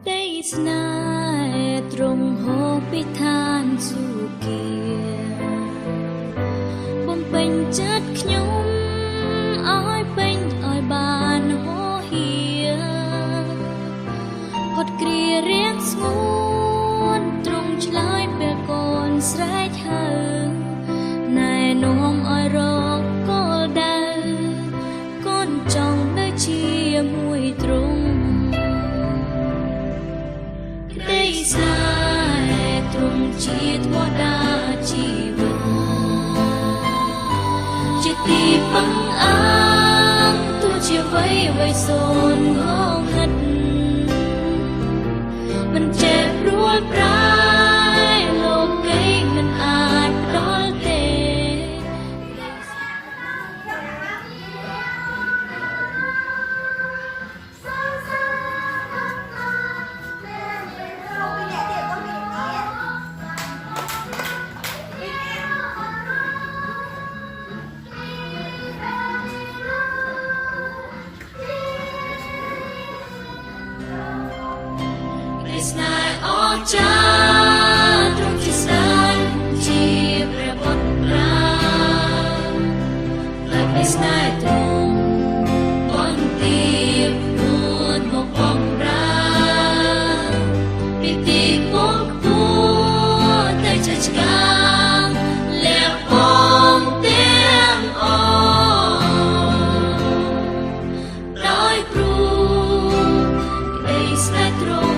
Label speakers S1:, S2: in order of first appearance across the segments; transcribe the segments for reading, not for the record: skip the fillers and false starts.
S1: Đây snai trong hồ bi than su kia bom bên chất nhung oi bên oi bàn hồ hia hột kia riêng nguồn trong trái bè con sải thơ này nôm oi rô có đau con trong nơi chia mùi trung đây sai trung chia thoa đa chi vô chia ti bằng áng tu chia vây vây xôn ngô ngất mình chẹp ruột trái lô cây mình ai đó tê Snai o cha trong khi snai chi pre bot ra lại snai tung con tim buồn một vòng ra piti quốc vua tay chặt cam lẹ bom tiếng o đói pru đây snai trong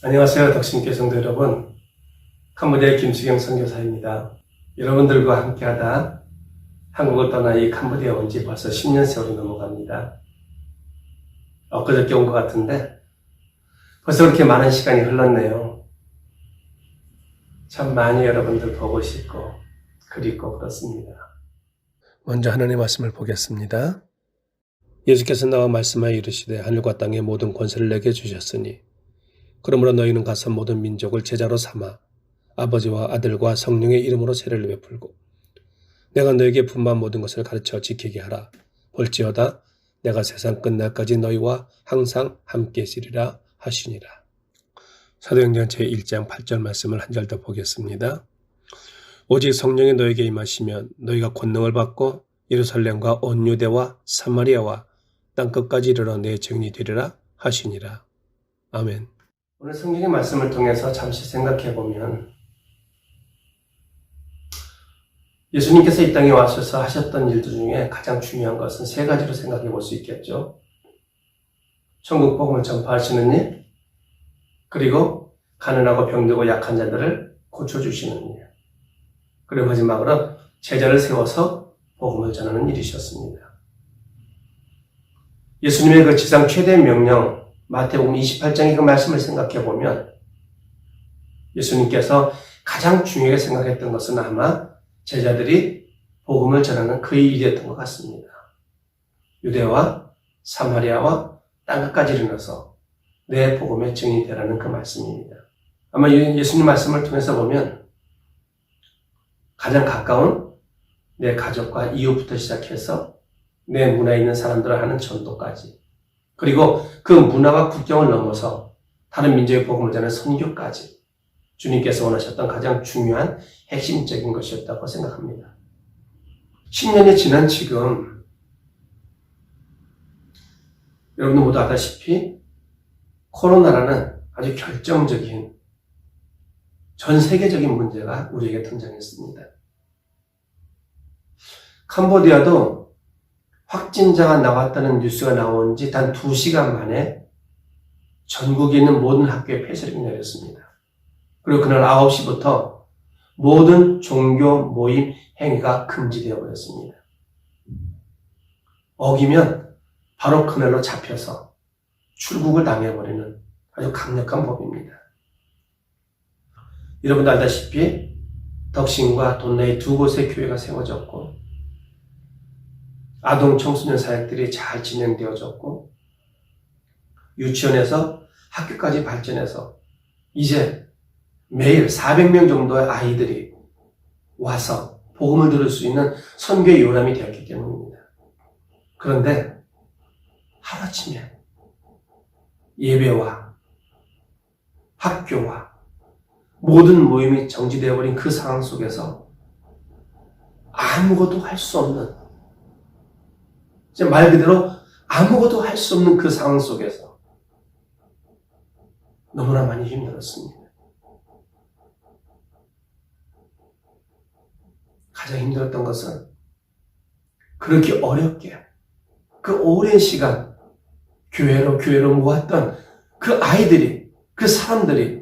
S2: 안녕하세요. 덕신교회 성도 여러분. 캄보디아의 김수경 선교사입니다. 여러분들과 함께하다 한국을 떠나 이 캄보디아에 온 지 벌써 10년 세월이 넘어갑니다. 엊그저께 온 것 같은데 벌써 그렇게 많은 시간이 흘렀네요. 참 많이 여러분들 보고 싶고 그립고 그렇습니다. 먼저 하나님의 말씀을 보겠습니다. 예수께서 나와 말씀하여 이르시되 하늘과 땅의 모든 권세를 내게 주셨으니 그러므로 너희는 가서 모든 민족을 제자로 삼아 아버지와 아들과 성령의 이름으로 세례를 베풀고 내가 너에게 분부한 모든 것을 가르쳐 지키게 하라. 볼지어다 내가 세상 끝날까지 너희와 항상 함께 있으리라 하시니라. 사도행전 제1장 8절 말씀을 한 절 더 보겠습니다. 오직 성령이 너에게 임하시면 너희가 권능을 받고 예루살렘과 온 유대와 사마리아와 땅끝까지 이르러 내 증인이 되리라 하시니라. 아멘. 오늘 성경의 말씀을 통해서 잠시 생각해 보면 예수님께서 이 땅에 와셔서 하셨던 일들 중에 가장 중요한 것은 세 가지로 생각해 볼 수 있겠죠. 천국 복음을 전파하시는 일, 그리고 가난하고 병들고 약한 자들을 고쳐주시는 일, 그리고 마지막으로 제자를 세워서 복음을 전하는 일이셨습니다. 예수님의 그 지상 최대의 명령 마태복음 28장의 그 말씀을 생각해 보면 예수님께서 가장 중요하게 생각했던 것은 아마 제자들이 복음을 전하는 그 일이었던 것 같습니다. 유대와 사마리아와 땅끝까지 이르러서 내 복음의 증인이 되라는 그 말씀입니다. 아마 예수님 말씀을 통해서 보면 가장 가까운 내 가족과 이웃부터 시작해서 내 문화에 있는 사람들을 하는 전도까지, 그리고 그 문화와 국경을 넘어서 다른 민족의 복음을 전하는 선교까지 주님께서 원하셨던 가장 중요한 핵심적인 것이었다고 생각합니다. 10년이 지난 지금 여러분도 모두 아다시피 코로나라는 아주 결정적인 전 세계적인 문제가 우리에게 등장했습니다. 캄보디아도 확진자가 나왔다는 뉴스가 나온 지 단 2시간 만에 전국에 있는 모든 학교에 폐쇄령이 내렸습니다. 그리고 그날 9시부터 모든 종교 모임 행위가 금지되어 버렸습니다. 어기면 바로 그날로 잡혀서 출국을 당해버리는 아주 강력한 법입니다. 여러분도 알다시피 덕신과 돈내의 2곳의 교회가 세워졌고 아동 청소년 사역들이 잘 진행되어졌고 유치원에서 학교까지 발전해서 이제 매일 400명 정도의 아이들이 와서 복음을 들을 수 있는 선교의 요람이 되었기 때문입니다. 그런데 하루아침에 예배와 학교와 모든 모임이 정지되어 버린 그 상황 속에서 아무것도 할 수 없는, 말 그대로 아무것도 할 수 없는 그 상황 속에서 너무나 많이 힘들었습니다. 가장 힘들었던 것은 그렇게 어렵게 그 오랜 시간 교회로 모았던 그 아이들이, 그 사람들이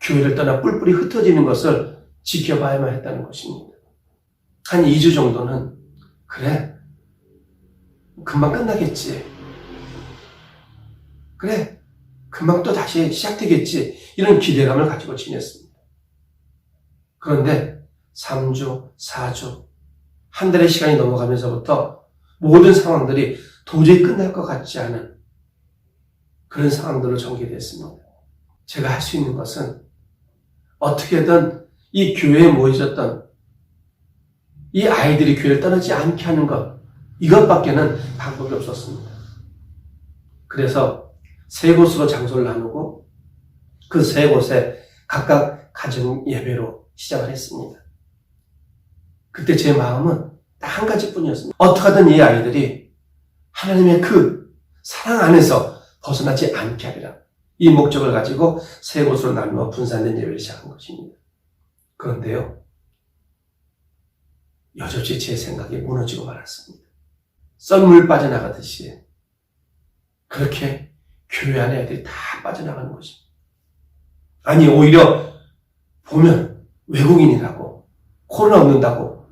S2: 교회를 떠나 뿔뿔이 흩어지는 것을 지켜봐야만 했다는 것입니다. 한 2주 정도는 그래, 금방 끝나겠지. 그래, 금방 또 다시 시작되겠지. 이런 기대감을 가지고 지냈습니다. 그런데 3주, 4주, 한 달의 시간이 넘어가면서부터 모든 상황들이 도저히 끝날 것 같지 않은 그런 상황들로 전개됐습니다. 제가 할 수 있는 것은 어떻게든 이 교회에 모여졌던 이 아이들이 교회를 떠나지 않게 하는 것, 이것밖에는 방법이 없었습니다. 그래서 3곳으로 장소를 나누고 그 3곳에 각각 가정 예배로 시작을 했습니다. 그때 제 마음은 딱 한 가지뿐이었습니다. 어떻게 하든 이 아이들이 하나님의 그 사랑 안에서 벗어나지 않게 하리라. 이 목적을 가지고 3곳으로 나누어 분산된 예배를 시작한 것입니다. 그런데요, 여전히 제 생각이 무너지고 말았습니다. 썰물 빠져나가듯이 그렇게 교회 안에 애들이 다 빠져나가는 것입니다. 아니, 오히려 보면 외국인이라고 코로나 없는다고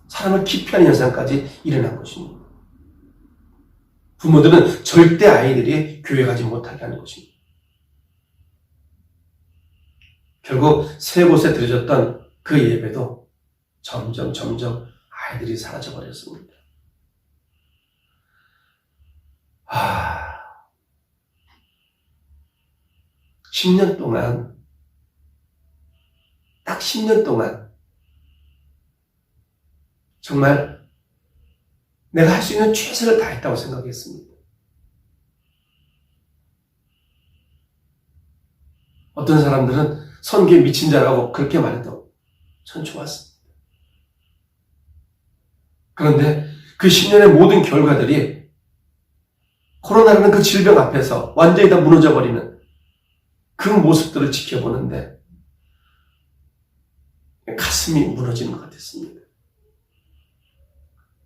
S2: 사람을 기피하는 현상까지 일어난 것입니다. 부모들은 절대 아이들이 교회 가지 못하게 하는 것입니다. 결국 3곳에 드려졌던 그 예배도 점점 아이들이 사라져버렸습니다. 10년 동안, 딱 10년 동안 정말 내가 할 수 있는 최선을 다했다고 생각했습니다. 어떤 사람들은 선교에 미친 자라고 그렇게 말했다고, 전 좋았습니다. 그런데 그 10년의 모든 결과들이 코로나라는 그 질병 앞에서 완전히 다 무너져버리는 그 모습들을 지켜보는데 가슴이 무너지는 것 같았습니다.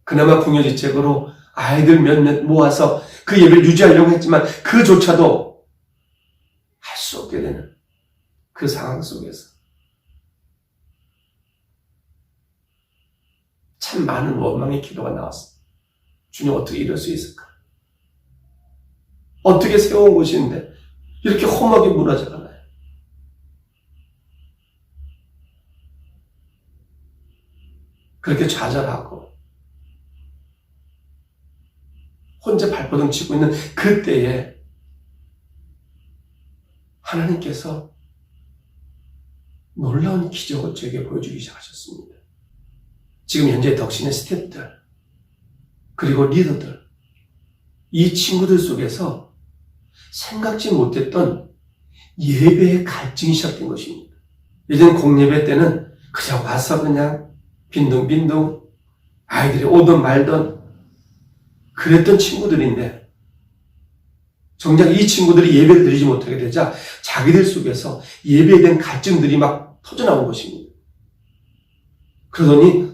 S2: 그나마 궁여지책으로 아이들 몇몇 모아서 그 예배를 유지하려고 했지만 그조차도 할 수 없게 되는 그 상황 속에서 참 많은 원망의 기도가 나왔습니다. 주님, 어떻게 이럴 수 있을까? 어떻게 세워온 곳인데 이렇게 험하게 무너져가나요? 그렇게 좌절하고 혼자 발버둥 치고 있는 그때에 하나님께서 놀라운 기적을 저에게 보여주기 시작하셨습니다. 지금 현재 덕신의 스태프들 그리고 리더들, 이 친구들 속에서 생각지 못했던 예배의 갈증이 시작된 것입니다. 예전 공예배 때는 그냥 와서 그냥 빈둥빈둥 아이들이 오든 말든 그랬던 친구들인데 정작 이 친구들이 예배를 드리지 못하게 되자 자기들 속에서 예배에 대한 갈증들이 막 터져나온 것입니다. 그러더니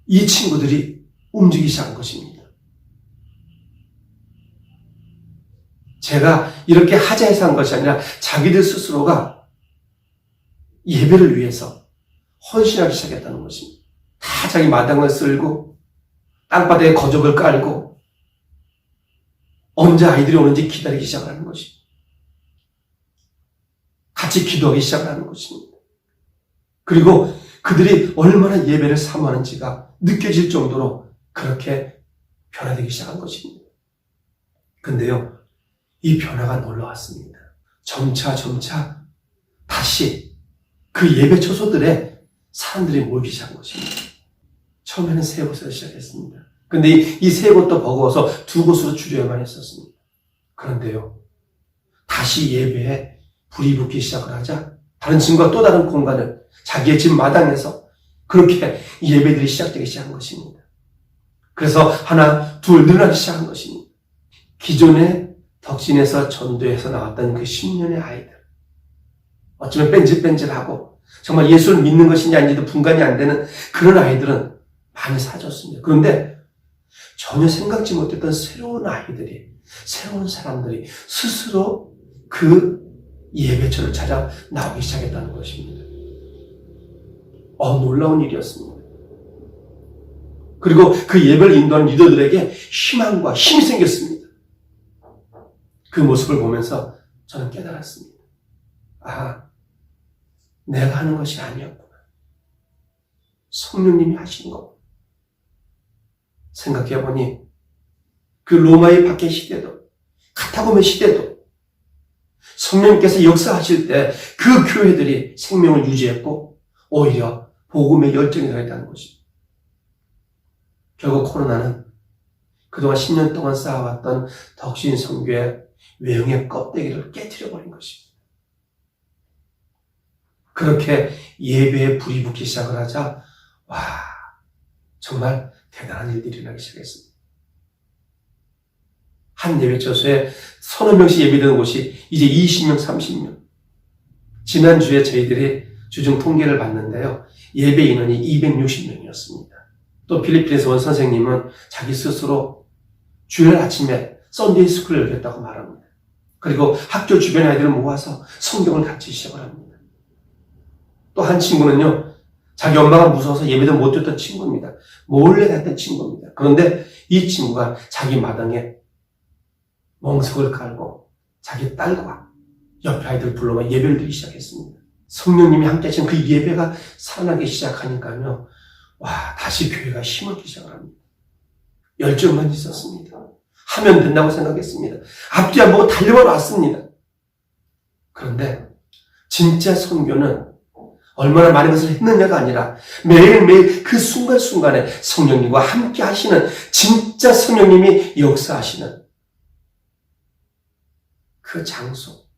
S2: 이 친구들이 움직이기 시작한 것입니다. 제가 이렇게 하자 해서 한 것이 아니라 자기들 스스로가 예배를 위해서 헌신하기 시작했다는 것입니다. 다 자기 마당을 쓸고 땅바닥에 거적을 깔고 언제 아이들이 오는지 기다리기 시작하는 것입니다. 같이 기도하기 시작하는 것입니다. 그리고 그들이 얼마나 예배를 사모하는지가 느껴질 정도로 그렇게 변화되기 시작한 것입니다. 근데요, 이 변화가 놀라웠습니다. 점차 다시 그 예배 처소들에 사람들이 모이기 시작한 것입니다. 처음에는 3곳에서 시작했습니다. 근데 이 3곳도 버거워서 2곳으로 줄여야만 했었습니다. 그런데요, 다시 예배에 불이 붙기 시작을 하자 다른 친구가 또 다른 공간을 자기의 집 마당에서 그렇게 예배들이 시작되기 시작한 것입니다. 그래서 하나, 둘 늘어나기 시작한 것입니다. 기존에 덕진에서 전도에서 나왔던 그 10년의 아이들, 어쩌면 뺀질뺀질하고 정말 예수를 믿는 것인지 아닌지도 분간이 안 되는 그런 아이들은 많이 사라졌습니다. 그런데 전혀 생각지 못했던 새로운 아이들이, 새로운 사람들이 스스로 그 예배처를 찾아 나오기 시작했다는 것입니다. 놀라운 일이었습니다. 그리고 그 예배를 인도하는 리더들에게 희망과 힘이 생겼습니다. 그 모습을 보면서 저는 깨달았습니다. 내가 하는 것이 아니었구나. 성령님이 하시는 거구나. 생각해보니 그 로마의 박해 시대도 카타고메 시대도 성령님께서 역사하실 때 그 교회들이 생명을 유지했고 오히려 복음의 열정이 더했다는 것입니다. 결국 코로나는 그동안 10년 동안 쌓아왔던 덕신 선교의 외형의 껍데기를 깨트려버린 것입니다. 그렇게 예배에 불이 붙기 시작을 하자 정말 대단한 일들이 일어나기 시작했습니다. 한 예배처소에 서너 명씩 예배되는 곳이 이제 20명, 30명. 지난주에 저희들이 주중 통계를 봤는데요. 예배 인원이 260명이었습니다. 또 필리핀에서 온 선생님은 자기 스스로 주일 아침에 썬데이 스쿨을 열겠다고 말합니다. 그리고 학교 주변의 아이들을 모아서 성경을 가르치기 시작을 합니다. 또 한 친구는요, 자기 엄마가 무서워서 예배도 못 드렸던 친구입니다. 몰래 갔던 친구입니다. 그런데 이 친구가 자기 마당에 멍석을 깔고 자기 딸과 옆에 아이들 불러와 예배를 드리기 시작했습니다. 성령님이 함께 하신 그 예배가 살아나기 시작하니까요, 다시 교회가 힘을 시작을 합니다. 열정만 있었습니다. 하면 된다고 생각했습니다. 앞뒤 안 보고 달려와 왔습니다. 그런데 진짜 선교는 얼마나 많은 것을 했느냐가 아니라 매일매일 그 순간순간에 성령님과 함께 하시는, 진짜 성령님이 역사하시는 그 장소,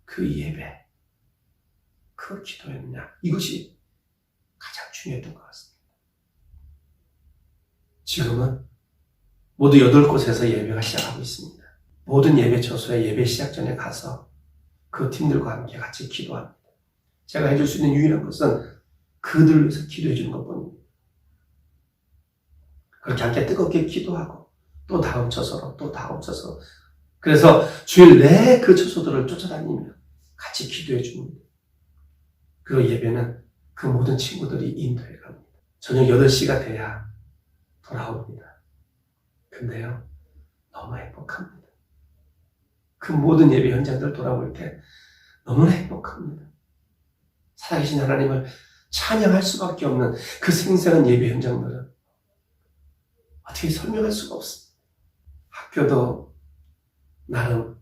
S2: 그 예배, 그 기도였느냐, 이것이 가장 중요했던 것 같습니다. 지금은 모두 8곳에서 예배가 시작하고 있습니다. 모든 예배 처소에 예배 시작 전에 가서 그 팀들과 함께 같이 기도합니다. 제가 해줄 수 있는 유일한 것은 그들을 위해서 기도해 주는 것뿐입니다. 그렇게 함께 뜨겁게 기도하고 또 다음 처소로 또 다음 처소, 그래서 주일 내 그 처소들을 쫓아다니며 같이 기도해 줍니다. 그리고 예배는 그 모든 친구들이 인도해 갑니다. 저녁 8시가 돼야 돌아옵니다. 근데요, 너무 행복합니다. 그 모든 예배 현장들 돌아올 때 너무나 행복합니다. 살아계신 하나님을 찬양할 수밖에 없는 그 생생한 예배 현장들은 어떻게 설명할 수가 없습니다. 학교도 나름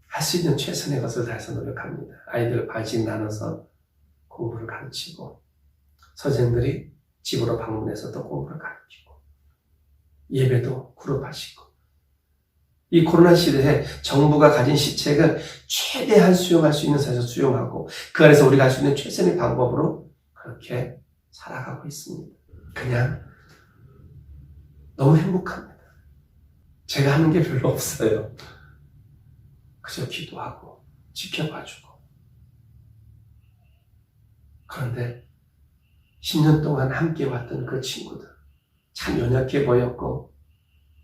S2: 할 수 있는 최선의 것을 다해서 노력합니다. 아이들 반씩 나눠서 공부를 가르치고, 선생님들이 집으로 방문해서 또 공부를 가르치고, 예배도 그룹하시고, 이 코로나 시대에 정부가 가진 시책을 최대한 수용할 수 있는 선에서 수용하고, 그 안에서 우리가 할 수 있는 최선의 방법으로 그렇게 살아가고 있습니다. 그냥 너무 행복합니다. 제가 하는 게 별로 없어요. 그저 기도하고 지켜봐주고. 그런데 10년 동안 함께 왔던 그 친구들, 참 연약해 보였고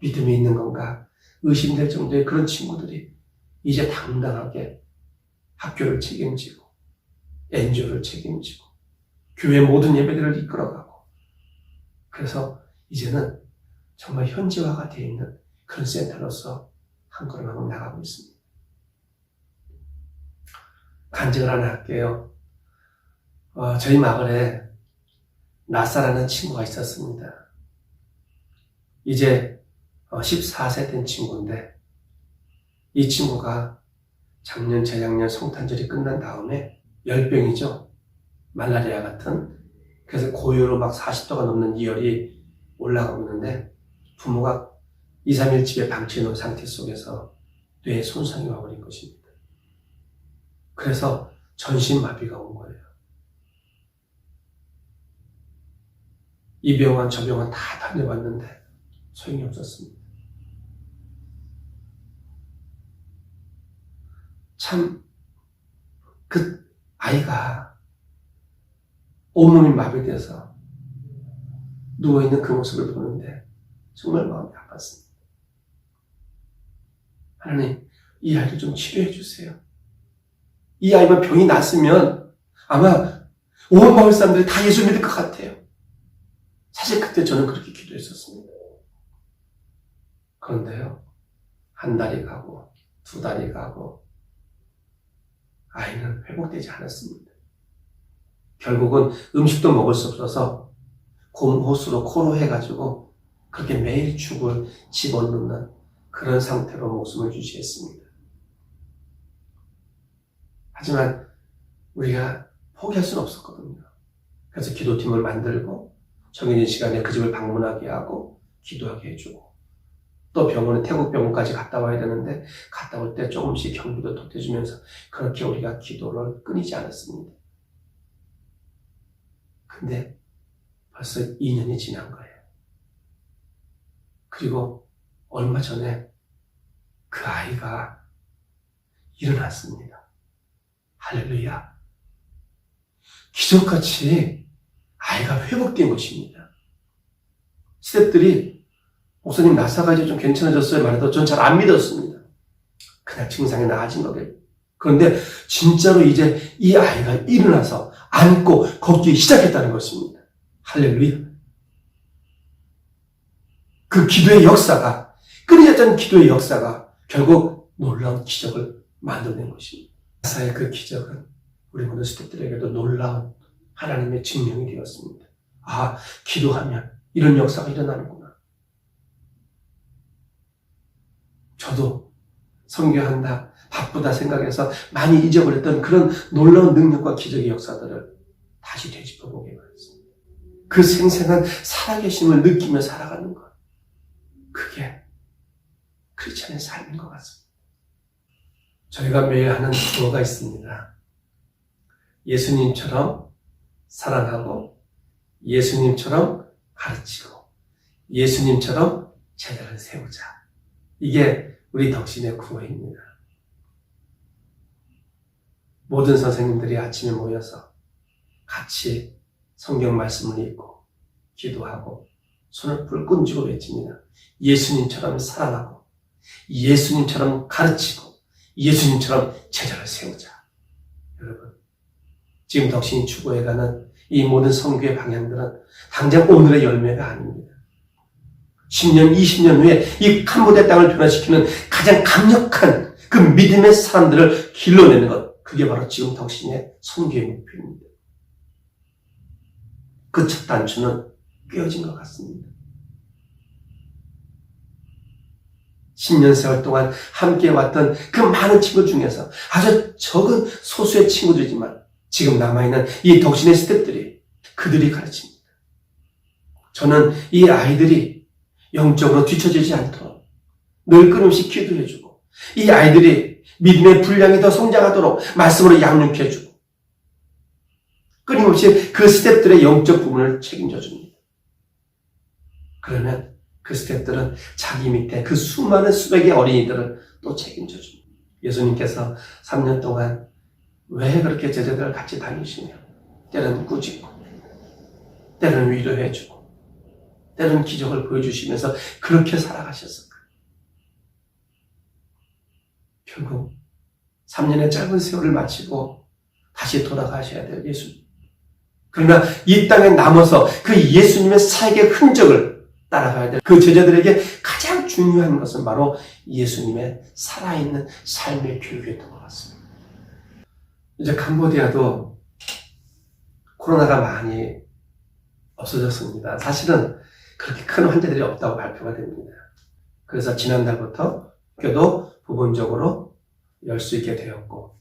S2: 믿음이 있는 건가 의심될 정도의 그런 친구들이 이제 당당하게 학교를 책임지고 NGO를 책임지고 교회 모든 예배들을 이끌어가고, 그래서 이제는 정말 현지화가 되어 있는 그런 센터로서 한 걸음 한 걸음 나가고 있습니다. 간증을 하나 할게요. 저희 마을에 나사라는 친구가 있었습니다. 이제 14세 된 친구인데, 이 친구가 작년, 재작년 성탄절이 끝난 다음에 열병이죠. 말라리아 같은. 그래서 고열로 막 40도가 넘는 이열이 올라가고 있는데, 부모가 2, 3일 집에 방치해 놓은 상태 속에서 뇌에 손상이 와버린 것입니다. 그래서 전신마비가 온 거예요. 이 병원, 저 병원 다 다녀봤는데 소용이 없었습니다. 참, 그 아이가 온몸이 마비돼서 누워있는 그 모습을 보는데 정말 마음이 아팠습니다. 하나님, 이 아이를 좀 치료해 주세요. 이 아이만 병이 났으면 아마 온 마을 사람들이 다 예수 믿을 것 같아요. 사실 그때 저는 그렇게 기도했었습니다. 그런데요, 한 달이 가고 2달이 가고 아이는 회복되지 않았습니다. 결국은 음식도 먹을 수 없어서 곰호수로 코로 해가지고 그렇게 매일 죽을 집어넣는 그런 상태로 목숨을 유지했습니다. 하지만 우리가 포기할 수는 없었거든요. 그래서 기도팀을 만들고 정해진 시간에 그 집을 방문하게 하고 기도하게 해주고, 또 병원에 태국 병원까지 갔다 와야 되는데 갔다 올 때 조금씩 경비도 덧대주면서 그렇게 우리가 기도를 끊이지 않았습니다. 근데 벌써 2년이 지난 거예요. 그리고 얼마 전에 그 아이가 일어났습니다. 할렐루야. 기적같이 아이가 회복된 것입니다. 스태프들이 목사님 나사가 이제 좀 괜찮아졌어요 말해도 전 잘 안 믿었습니다. 그냥 증상이 나아진 거겠죠. 그런데 진짜로 이제 이 아이가 일어나서 앉고 걷기 시작했다는 것입니다. 할렐루야. 그 기도의 역사가, 끊이지 않는 기도의 역사가 결국 놀라운 기적을 만들어낸 것입니다. 나사의 그 기적은 우리 모든 스태프들에게도 놀라운 하나님의 증명이 되었습니다. 아, 기도하면 이런 역사가 일어나는구나. 저도 선교한다, 바쁘다 생각해서 많이 잊어버렸던 그런 놀라운 능력과 기적의 역사들을 다시 되짚어보게 되었습니다. 그 생생한 살아계심을 느끼며 살아가는 것, 그게 크리스찬의 삶인 것 같습니다. 저희가 매일 하는 기도가 있습니다. 예수님처럼 사랑하고, 예수님처럼 가르치고, 예수님처럼 제자를 세우자. 이게 우리 덕신의 구호입니다. 모든 선생님들이 아침에 모여서 같이 성경 말씀을 읽고 기도하고 손을 불끈 쥐고 외칩니다. 예수님처럼 사랑하고, 예수님처럼 가르치고, 예수님처럼 제자를 세우자. 여러분, 지금 덕신이 추구해가는 이 모든 선교의 방향들은 당장 오늘의 열매가 아닙니다. 10년, 20년 후에 이 캄보디아 땅을 변화시키는 가장 강력한 그 믿음의 사람들을 길러내는 것, 그게 바로 지금 덕신의 선교의 목표입니다. 그 첫 단추는 꿰어진 것 같습니다. 10년 세월 동안 함께 왔던 그 많은 친구 중에서 아주 적은 소수의 친구들이지만 지금 남아있는 이 덕신의 스태프들이, 그들이 가르칩니다. 저는 이 아이들이 영적으로 뒤처지지 않도록 늘 끊임없이 기도해주고, 이 아이들이 믿음의 분량이 더 성장하도록 말씀으로 양육해주고, 끊임없이 그 스태프들의 영적 부분을 책임져 줍니다. 그러면 그 스태프들은 자기 밑에 그 수많은 수백의 어린이들을 또 책임져 줍니다. 예수님께서 3년 동안 왜 그렇게 제자들을 같이 다니시며 때로는 꾸짖고, 때로는 위로해주고, 때로는 기적을 보여주시면서 그렇게 살아가셨을까? 결국 3년의 짧은 세월을 마치고 다시 돌아가셔야 돼요, 예수님. 그러나 이 땅에 남아서 그 예수님의 사역의 흔적을 따라가야 돼요. 그 제자들에게 가장 중요한 것은 바로 예수님의 살아있는 삶의 교육이었던 것 같습니다. 이제 캄보디아도 코로나가 많이 없어졌습니다. 사실은 그렇게 큰 환자들이 없다고 발표가 됩니다. 그래서 지난달부터 학교도 부분적으로 열 수 있게 되었고,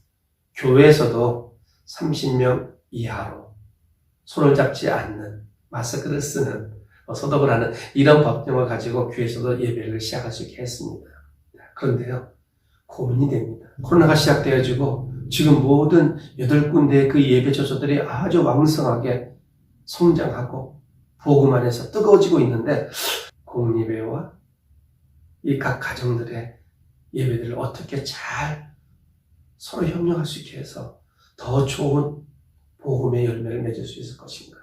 S2: 교회에서도 30명 이하로 손을 잡지 않는, 마스크를 쓰는, 소독을 하는 이런 법령을 가지고 교회에서도 예배를 시작할 수 있게 했습니다. 그런데요, 고민이 됩니다. 코로나가 시작되어지고 지금 모든 8군데의 그 예배 처소들이 아주 왕성하게 성장하고 복음 안에서 뜨거워지고 있는데, 공립예와 이 각 가정들의 예배들을 어떻게 잘 서로 협력할 수 있게 해서 더 좋은 복음의 열매를 맺을 수 있을 것인가,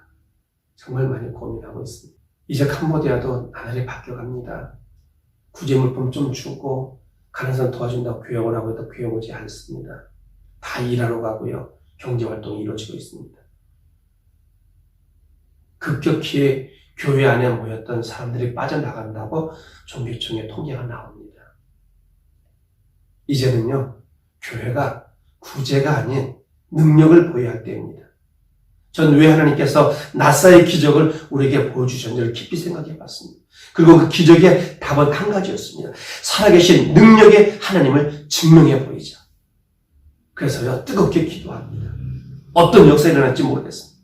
S2: 정말 많이 고민하고 있습니다. 이제 캄보디아도 나날이 바뀌어갑니다. 구제물품 좀 주고 가는 사람 도와준다고 교회 오라고 해도 교회 오지 않습니다. 다 일하러 가고요, 경제활동이 이루어지고 있습니다. 급격히 교회 안에 모였던 사람들이 빠져나간다고 종교청의 통계가 나옵니다. 이제는요, 교회가 구제가 아닌 능력을 보여야 할 때입니다. 전 왜 하나님께서 나사의 기적을 우리에게 보여주셨는지를 깊이 생각해 봤습니다. 그리고 그 기적의 답은 한 가지였습니다. 살아계신 능력의 하나님을 증명해 보이자. 그래서요, 뜨겁게 기도합니다. 어떤 역사가 일어날지 모르겠습니다.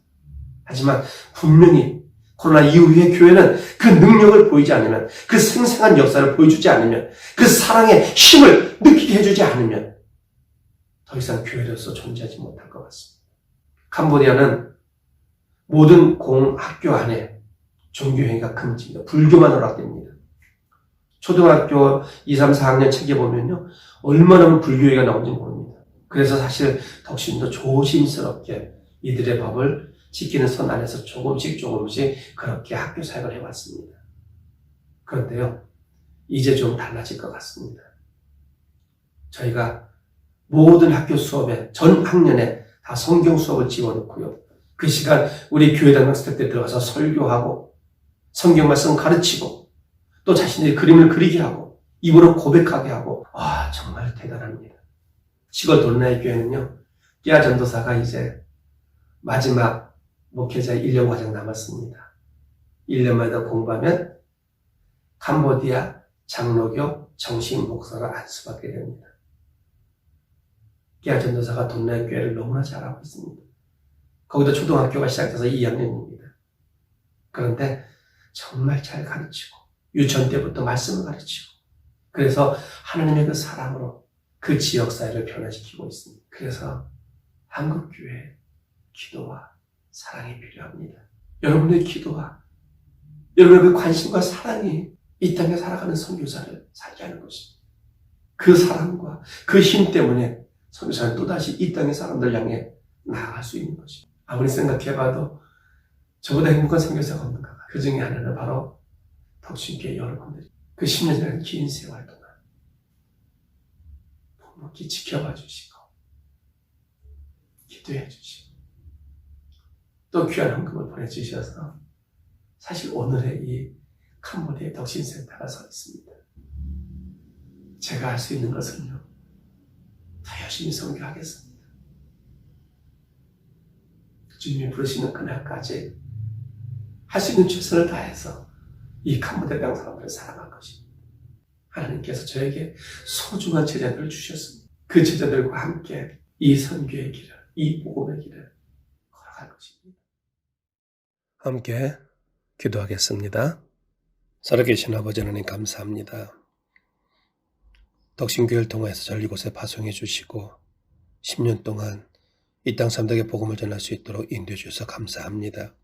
S2: 하지만 분명히 코로나 이후에 교회는 그 능력을 보이지 않으면, 그 생생한 역사를 보여주지 않으면, 그 사랑의 힘을 느끼게 해주지 않으면 더 이상 교회로서 존재하지 못할 것 같습니다. 캄보디아는 모든 공학교 안에 종교행위가 금지입니다. 불교만 허락됩니다. 초등학교 2, 3, 4학년 책에 보면요, 얼마나 불교회가 나온지 모릅니다. 그래서 사실 덕신도 조심스럽게 이들의 법을 지키는 선 안에서 조금씩 그렇게 학교 사역을 해왔습니다. 그런데요, 이제 좀 달라질 것 같습니다. 저희가 모든 학교 수업에 전 학년에 다 성경 수업을 집어넣고요, 그 시간 우리 교회당 학생 때 들어가서 설교하고 성경 말씀 가르치고 또 자신들이 그림을 그리게 하고 입으로 고백하게 하고, 정말 대단합니다. 시골 돌나이 교회는요, 끼아 전도사가 이제 마지막 목회자 1년 과정 남았습니다. 1년마다 공부하면 캄보디아 장로교 정식 목사가 안수받게 됩니다. 끼아 전도사가 돌나이 교회를 너무나 잘하고 있습니다. 거기도 초등학교가 시작돼서 2학년입니다. 그런데 정말 잘 가르치고 유치원 때부터 말씀을 가르치고, 그래서 하나님의 그 사랑으로 그 지역사회를 변화시키고 있습니다. 그래서 한국교회 기도와 사랑이 필요합니다. 여러분의 기도와 여러분의 그 관심과 사랑이 이 땅에 살아가는 선교사를 살게 하는 것입니다. 그 사랑과 그 힘 때문에 선교사는 또다시 이 땅의 사람들 향해 나아갈 수 있는 것입니다. 아무리 생각해봐도 저보다 행복한 선교사가 없는가. 그 중에 하나는 바로 덕신교회 여러분들, 그 10년이라는 긴 세월 동안 묵묵히 지켜봐 주시고 기도해 주시고 또 귀한 헌금을 보내주셔서 사실 오늘의 이 캄보디아 덕신센터가 서 있습니다. 제가 할 수 있는 것은요, 더 열심히 선교하겠습니다. 주님이 부르시는 그날까지 할 수 있는 최선을 다해서 이 캄보디아 땅 사람들을 사랑할 것입니다. 하나님께서 저에게 소중한 제자들을 주셨습니다. 그 제자들과 함께 이 선교의 길을, 이 복음의 길을 걸어갈 것입니다. 함께 기도하겠습니다. 살아계신 아버지 하나님 감사합니다. 덕신교회를 통해서 저를 이곳에 파송해 주시고 10년 동안 이 땅 사람들에게 복음을 전할 수 있도록 인도해 주셔서 감사합니다.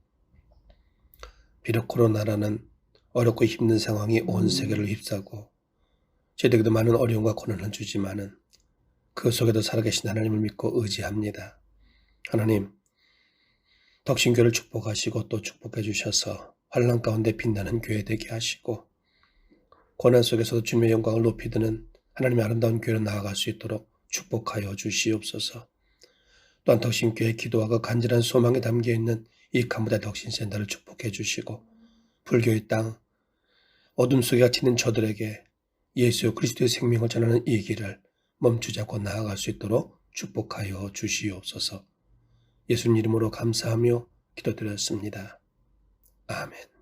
S2: 비록 코로나라는 어렵고 힘든 상황이 온 세계를 휩싸고 저희들에게도 많은 어려움과 고난을 주지만은 그 속에도 살아계신 하나님을 믿고 의지합니다. 하나님, 덕신교회를 축복하시고 또 축복해 주셔서 환난 가운데 빛나는 교회 되게 하시고 고난 속에서도 주님의 영광을 높이 드는 하나님의 아름다운 교회로 나아갈 수 있도록 축복하여 주시옵소서. 또한 덕신교회 기도와 간절한 소망이 담겨있는 이 가무다 덕신센터를 축복해 주시고 불교의 땅, 어둠 속에 갇히는 저들에게 예수 그리스도의 생명을 전하는 이 길을 멈추지 않고 나아갈 수 있도록 축복하여 주시옵소서. 예수님 이름으로 감사하며 기도드렸습니다. 아멘.